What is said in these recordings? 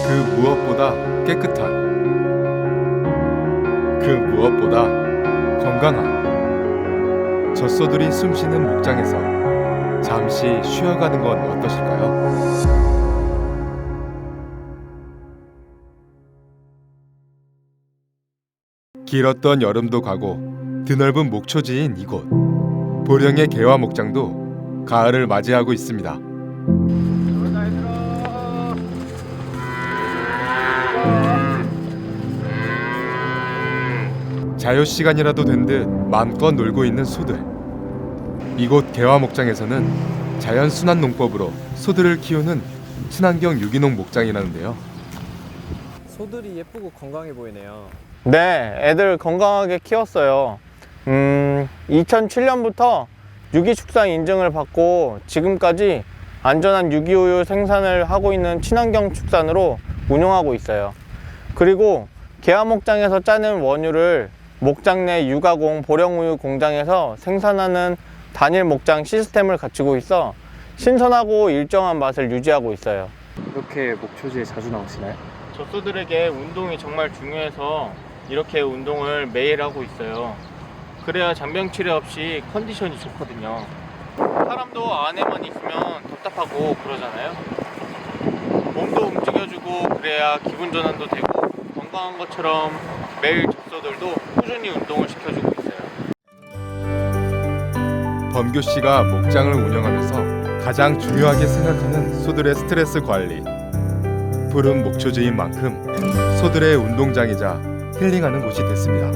그 무엇보다 깨끗한, 그 무엇보다 건강한 젖소들이 숨쉬는 목장에서 잠시 쉬어가는 건 어떠실까요? 길었던 여름도 가고 드넓은 목초지인 이곳, 보령의 개화 목장도 가을을 맞이하고 있습니다. 자유시간이라도 된 듯 마음껏 놀고 있는 소들. 이곳 개화 목장에서는 자연순환 농법으로 소들을 키우는 친환경 유기농 목장이라는데요. 소들이 예쁘고 건강해 보이네요. 네, 애들 건강하게 키웠어요. 2007년부터 유기축산 인증을 받고 지금까지 안전한 유기우유 생산을 하고 있는 친환경 축산으로 운영하고 있어요. 그리고 개화 목장에서 짜는 원유를 목장 내 유가공 보령우유 공장에서 생산하는 단일 목장 시스템을 갖추고 있어 신선하고 일정한 맛을 유지하고 있어요. 이렇게 목초지에 자주 나오시나요? 젖소들에게 운동이 정말 중요해서 이렇게 운동을 매일 하고 있어요. 그래야 잔병치레 없이 컨디션이 좋거든요. 사람도 안에만 있으면 답답하고 그러잖아요. 몸도 움직여주고 그래야 기분 전환도 되고 건강한 것처럼 매일 젖소들도 꾸준히 운동을 시켜주고 있어요. 범규 씨가 목장을 운영하면서 가장 중요하게 생각하는 소들의 스트레스 관리. 푸른 목초지인 만큼 소들의 운동장이자 힐링하는 곳이 됐습니다.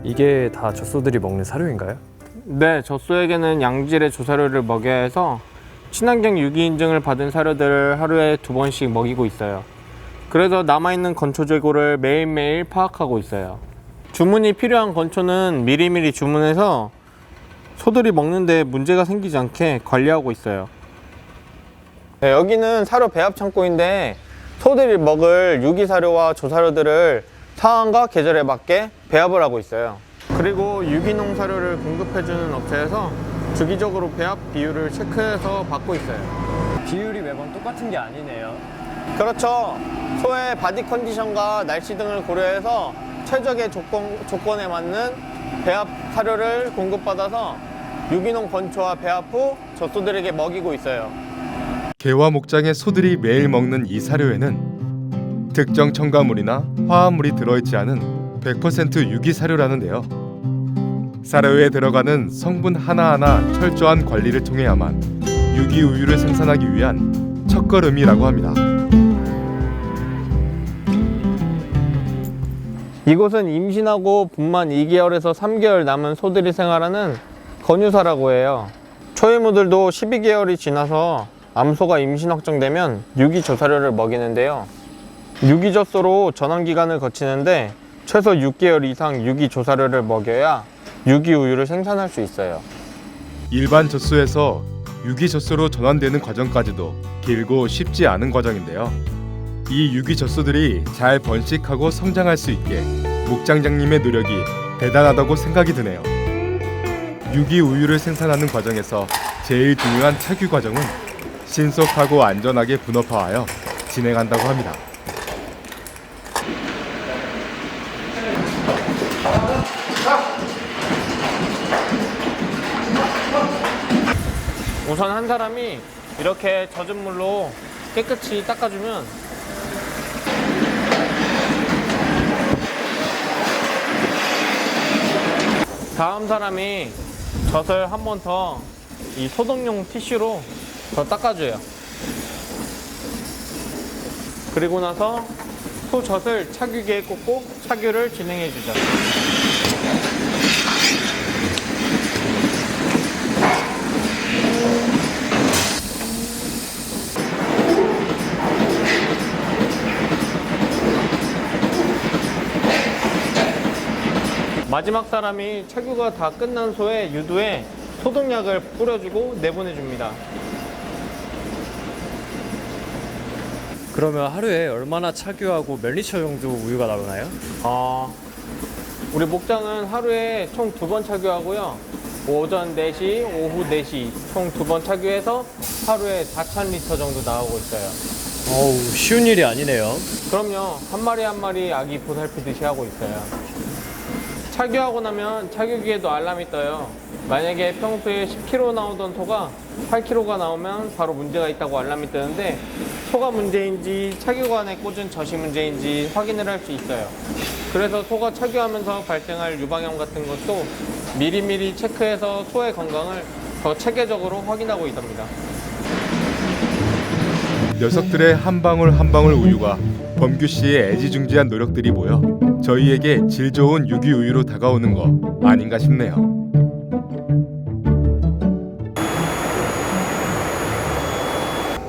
이게 다 젖소들이 먹는 사료인가요? 네, 젖소에게는 양질의 조사료를 먹여야 해서 친환경 유기 인증을 받은 사료들을 하루에 2번씩 먹이고 있어요. 그래서 남아있는 건초 재고를 매일매일 파악하고 있어요. 주문이 필요한 건초는 미리미리 주문해서 소들이 먹는데 문제가 생기지 않게 관리하고 있어요. 네, 여기는 사료 배합 창고인데 소들이 먹을 유기 사료와 조사료들을 상황과 계절에 맞게 배합을 하고 있어요. 그리고 유기농 사료를 공급해주는 업체에서 주기적으로 배합 비율을 체크해서 받고 있어요. 비율이 매번 똑같은 게 아니네요. 그렇죠. 소의 바디 컨디션과 날씨 등을 고려해서 최적의 조건에 맞는 배합 사료를 공급받아서 유기농 건초와 배합 후 젖소들에게 먹이고 있어요. 개화 목장의 소들이 매일 먹는 이 사료에는 특정 첨가물이나 화합물이 들어있지 않은 100% 유기 사료라는데요. 사료에 들어가는 성분 하나하나 철저한 관리를 통해야만 유기 우유를 생산하기 위한 첫걸음이라고 합니다. 이곳은 임신하고 분만 2개월에서 3개월 남은 소들이 생활하는 건유사라고 해요. 초이무들도 12개월이 지나서 암소가 임신 확정되면 유기조사료를 먹이는데요. 유기젖소로 전환기간을 거치는데 최소 6개월 이상 유기조사료를 먹여야 유기우유를 생산할 수 있어요. 일반 젖소에서 유기 젖소로 전환되는 과정까지도 길고 쉽지 않은 과정인데요. 이 유기 젖소들이 잘 번식하고 성장할 수 있게 목장장님의 노력이 대단하다고 생각이 드네요. 유기 우유를 생산하는 과정에서 제일 중요한 착유 과정은 신속하고 안전하게 분업화하여 진행한다고 합니다. 우선 한 사람이 이렇게 젖은 물로 깨끗이 닦아주면 다음 사람이 젖을 한 번 더 이 소독용 티슈로 더 닦아줘요. 그리고 나서 소 젖을 착유기에 꽂고 착유를 진행해주죠. 마지막 사람이 착유가 다 끝난 소의 유두에 소독약을 뿌려주고 내보내줍니다. 그러면 하루에 얼마나 착유하고 몇 리터 정도 우유가 나오나요? 우리 목장은 하루에 총 2번 착유하고요. 오전 4시, 오후 4시 총 2번 착유해서 하루에 4,000리터 정도 나오고 있어요. 어우, 쉬운 일이 아니네요. 그럼요. 한 마리 한 마리 아기 보살피듯이 하고 있어요. 착유하고 나면 착유기에도 알람이 떠요. 만약에 평소에 10kg 나오던 소가 8kg가 나오면 바로 문제가 있다고 알람이 뜨는데 소가 문제인지 착유관에 꽂은 젖이 문제인지 확인을 할 수 있어요. 그래서 소가 착유하면서 발생할 유방염 같은 것도 미리미리 체크해서 소의 건강을 더 체계적으로 확인하고 있답니다. 녀석들의 한 방울 한 방울 우유가 범규 씨의 애지중지한 노력들이 모여 저희에게 질 좋은 유기 우유로 다가오는 거 아닌가 싶네요.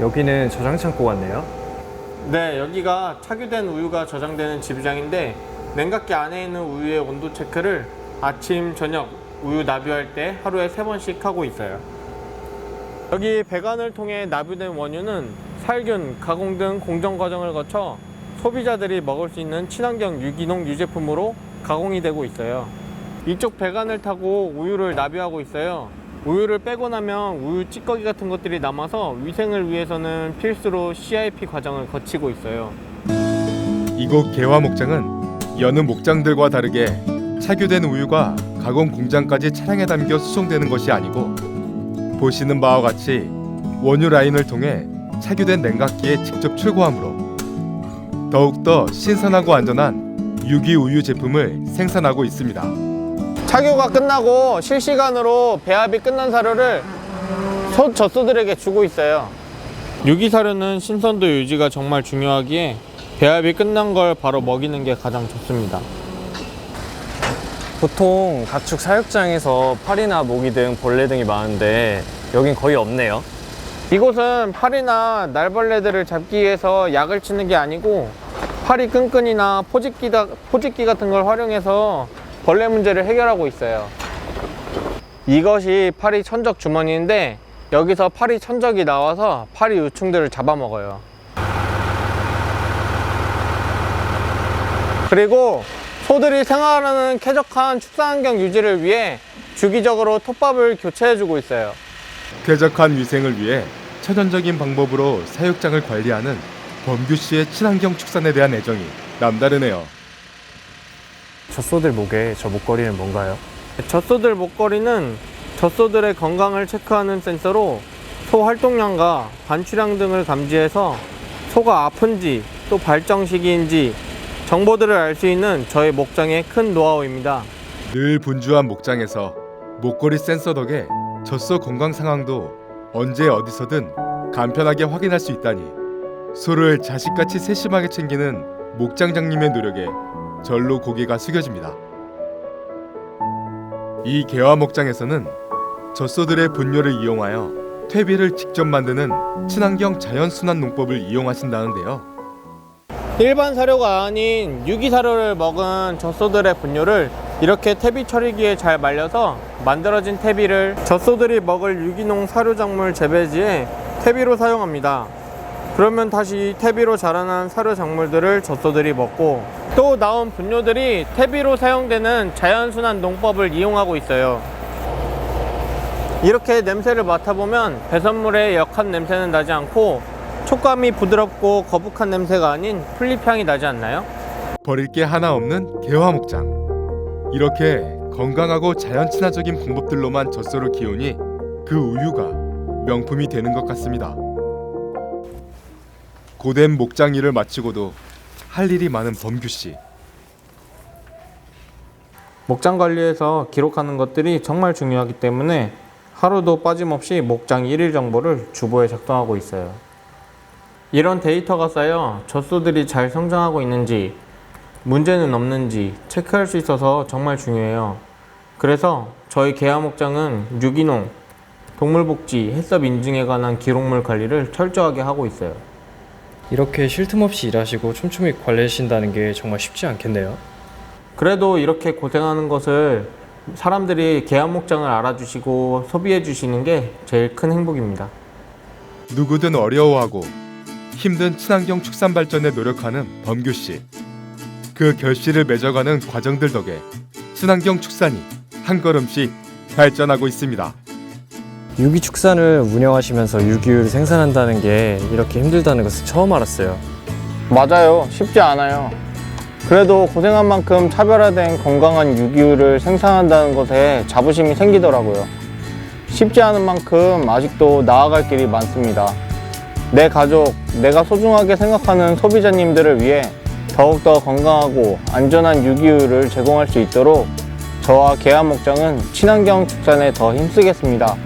여기는 저장 창고 같네요. 네, 여기가 착유된 우유가 저장되는 지부장인데 냉각기 안에 있는 우유의 온도 체크를 아침, 저녁 우유 나뷰할 때 하루에 3번씩 하고 있어요. 여기 배관을 통해 나뷰된 원유는 살균, 가공 등 공정 과정을 거쳐 소비자들이 먹을 수 있는 친환경 유기농 유제품으로 가공이 되고 있어요. 이쪽 배관을 타고 우유를 나뷰하고 있어요. 우유를 빼고 나면 우유 찌꺼기 같은 것들이 남아서 위생을 위해서는 필수로 CIP 과정을 거치고 있어요. 이곳 개화 목장은 여느 목장들과 다르게 착유된 우유가 가공 공장까지 차량에 담겨 수송되는 것이 아니고 보시는 바와 같이 원유 라인을 통해 착유된 냉각기에 직접 출고하므로 더욱더 신선하고 안전한 유기 우유 제품을 생산하고 있습니다. 착유가 끝나고 실시간으로 배합이 끝난 사료를 소 젖소들에게 주고 있어요. 유기 사료는 신선도 유지가 정말 중요하기에 배합이 끝난 걸 바로 먹이는 게 가장 좋습니다. 보통 가축 사육장에서 파리나 모기 등 벌레 등이 많은데 여긴 거의 없네요. 이곳은 파리나 날벌레들을 잡기 위해서 약을 치는 게 아니고 파리 끈끈이나 포집기 같은 걸 활용해서 벌레 문제를 해결하고 있어요. 이것이 파리 천적 주머니인데 여기서 파리 천적이 나와서 파리 유충들을 잡아먹어요. 그리고 소들이 생활하는 쾌적한 축사환경 유지를 위해 주기적으로 톱밥을 교체해주고 있어요. 쾌적한 위생을 위해 천연적인 방법으로 사육장을 관리하는 범규 씨의 친환경 축산에 대한 애정이 남다르네요. 젖소들 목에 저 목걸이는 뭔가요? 젖소들 목걸이는 젖소들의 건강을 체크하는 센서로 소 활동량과 반출량 등을 감지해서 소가 아픈지 또 발정 시기인지 정보들을 알 수 있는 저희 목장의 큰 노하우입니다. 늘 분주한 목장에서 목걸이 센서 덕에 젖소 건강 상황도 언제 어디서든 간편하게 확인할 수 있다니 소를 자식같이 세심하게 챙기는 목장장님의 노력에 절로 고개가 숙여집니다. 이 개화 목장에서는 젖소들의 분뇨를 이용하여 퇴비를 직접 만드는 친환경 자연순환 농법을 이용하신다는데요. 일반 사료가 아닌 유기 사료를 먹은 젖소들의 분뇨를 이렇게 퇴비 처리기에 잘 말려서 만들어진 퇴비를 젖소들이 먹을 유기농 사료작물 재배지에 퇴비로 사용합니다. 그러면 다시 퇴비로 자라난 사료작물들을 젖소들이 먹고 또 나온 분뇨들이 퇴비로 사용되는 자연순환 농법을 이용하고 있어요. 이렇게 냄새를 맡아보면 배선물의 역한 냄새는 나지 않고 촉감이 부드럽고 거북한 냄새가 아닌 풀잎향이 나지 않나요? 버릴 게 하나 없는 개화 목장. 이렇게 건강하고 자연 친화적인 방법들로만 젖소를 키우니 그 우유가 명품이 되는 것 같습니다. 고된 목장 일을 마치고도 할 일이 많은 범규 씨. 목장 관리에서 기록하는 것들이 정말 중요하기 때문에 하루도 빠짐없이 목장 일일 정보를 주보에 작성하고 있어요. 이런 데이터가 쌓여 젖소들이 잘 성장하고 있는지 문제는 없는지 체크할 수 있어서 정말 중요해요. 그래서 저희 개화 목장은 유기농, 동물복지, 해썹 인증에 관한 기록물 관리를 철저하게 하고 있어요. 이렇게 쉴 틈 없이 일하시고 촘촘히 관리하신다는 게 정말 쉽지 않겠네요. 그래도 이렇게 고생하는 것을 사람들이 개화 목장을 알아주시고 소비해 주시는 게 제일 큰 행복입니다. 누구든 어려워하고 힘든 친환경 축산 발전에 노력하는 범규 씨. 그 결실을 맺어가는 과정들 덕에 친환경 축산이 한 걸음씩 발전하고 있습니다. 유기축산을 운영하시면서 유기유를 생산한다는 게 이렇게 힘들다는 것을 처음 알았어요. 맞아요. 쉽지 않아요. 그래도 고생한 만큼 차별화된 건강한 유기유를 생산한다는 것에 자부심이 생기더라고요. 쉽지 않은 만큼 아직도 나아갈 길이 많습니다. 내 가족, 내가 소중하게 생각하는 소비자님들을 위해 더욱더 건강하고 안전한 유기유를 제공할 수 있도록 저와 계양목장은 친환경 축산에 더 힘쓰겠습니다.